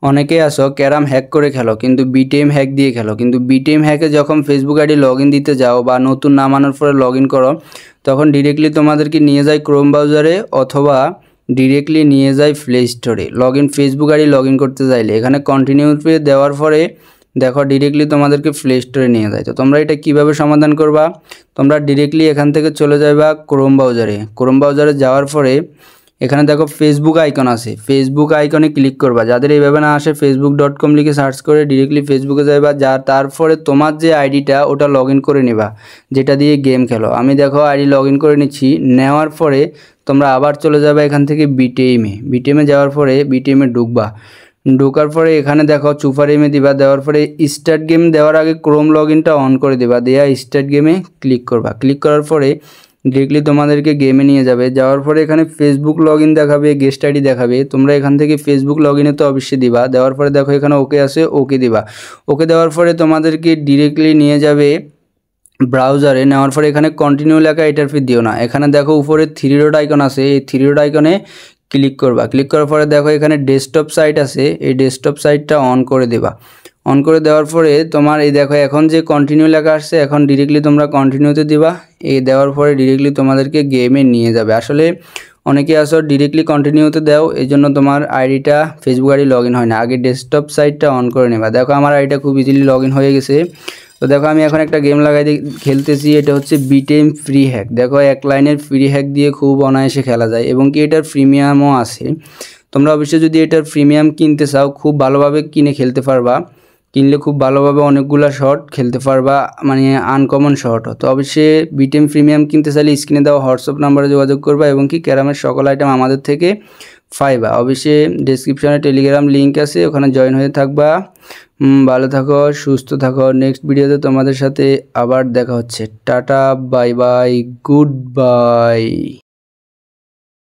অনেকেই আসো carrom hack করে খেলো কিন্তু বিটিএম হ্যাক দিয়ে খেলো, কিন্তু বিটিএম হ্যাকে যখন ফেসবুক আইডি লগ ইন দিতে যাও বা নতুন নাম আনার পরে লগ ইন করো, তখন ডিরেক্টলি তোমাদেরকে নিয়ে যায় ক্রোম ব্রাউজারে অথবা ডিরেক্টলি নিয়ে যায় প্লে স্টোরে। ফেসবুক আইডি লগ ইন করতে চাইলে এখানে কন্টিনিউ পে দেওয়ার পরে দেখো ডিরেক্টলি তোমাদেরকে প্লে স্টোরে নিয়ে যায়। তো তোমরা এটা কিভাবে সমাধান করবা, তোমরা ডিরেক্টলি এখান থেকে চলে যাবা ক্রোম ব্রাউজারে যাওয়ার পরে এখানে দেখো ফেসবুক আইকন আছে, ফেসবুক আইকনে ক্লিক করবা। যাদের এইভাবে না আসে facebook.com লিখে সার্চ করে ডিরেক্টলি ফেসবুকে যাইবা, তারপরে তোমার যে আইডিটা ওটা লগ ইন করে নিবা যেটা দিয়ে গেম খেলো। আমি দেখো আইডি লগ ইন করে নিচ্ছি, নেওয়ার পরে তোমরা আবার চলে যাবে এখান থেকে বিটিএমে যাওয়ার পরে বিটিএমে ঢোকার পরে এখানে দেখো চুপার এমে দিবা, দেওয়ার পরে স্টার্ট গেম দেওয়ার আগে ক্রোম লগ ইনটা অন করে দিবা, দেওয়া স্টার্ট গেমে ক্লিক করবা। ক্লিক করার পরে ডিরেক্টলি তোমাদেরকে গেমে নিয়ে যাওয়ার পরে এখানে ফেসবুক লগ ইন দেখাবে, গেস্ট আইডি দেখাবে। তোমরা এখান থেকে ফেসবুক লগ ইনে তো অবশ্যই দিবা, দেওয়ার পরে দেখো এখানে ওকে আছে, ওকে দিবা। ওকে দেওয়ার পরে তোমাদেরকে ডিরেক্টলি নিয়ে যাবে ব্রাউজারে। নেওয়ার পরে এখানে কন্টিনিউ লেখা এটার ফির দিও না, এখানে দেখো উপরে থ্রি ডট আইকন আছে, এই থ্রি ডট আইকনে ক্লিক করবা। ক্লিক করার পরে দেখো এখানে ডেস্কটপ সাইট আছে, এই ডেস্কটপ সাইটটা অন করে দেবা। অন করে দেওয়ার পরে তোমার এই দেখো এখন যে কন্টিনিউ লেখা আসছে, এখন ডিরেক্টলি তোমরা কন্টিনিউতে দিবা। এই দেওয়ার পরে ডিরেক্টলি তোমাদেরকে গেমে নিয়ে যাবে। আসলে অনেকে আসো ডিরেক্টলি কন্টিনিউতে দাও, এই জন্য তোমার আইডিটা ফেসবুক আইডি লগ ইন হয় না। আগে ডেস্কটপ সাইটটা অন করে নেবা। দেখো আমার আইডিটা খুব ইজিলি লগ ইন হয়ে গেছে। তো দেখো আমি এখন একটা গেম লাগাই খেলতেছি, এটা হচ্ছে বিটিএম ফ্রি হ্যাক। দেখো এক লাইনের ফ্রি হ্যাক দিয়ে খুব অনায়াসে খেলা যায় এবং কি এটার প্রিমিয়ামও আছে। তোমরা অবশ্যই যদি এটার প্রিমিয়াম কিনতে চাও খুব ভালোভাবে কিনে খেলতে পারবা, কিনলে খুব ভালোভাবে অনেকগুলো শট খেলতে পারবা, মানে আনকমন শট। তো অবশ্যই বিটিএম প্রিমিয়াম কিনতে চাইলে স্ক্রিনে দেওয়া হোয়াটসঅ্যাপ নাম্বারে যোগাযোগ করবা এবং কি ক্যারামের সকল আইটেম আমাদের থেকে পাইবা। অবশ্যই ডেসক্রিপশনে টেলিগ্রাম লিঙ্ক আছে, ওখানে জয়েন হয়ে থাকবা। ভালো থাকো, সুস্থ থাকো। নেক্সট ভিডিওতে তোমাদের সাথে আবার দেখা হচ্ছে। Tata, bye bye, good bye.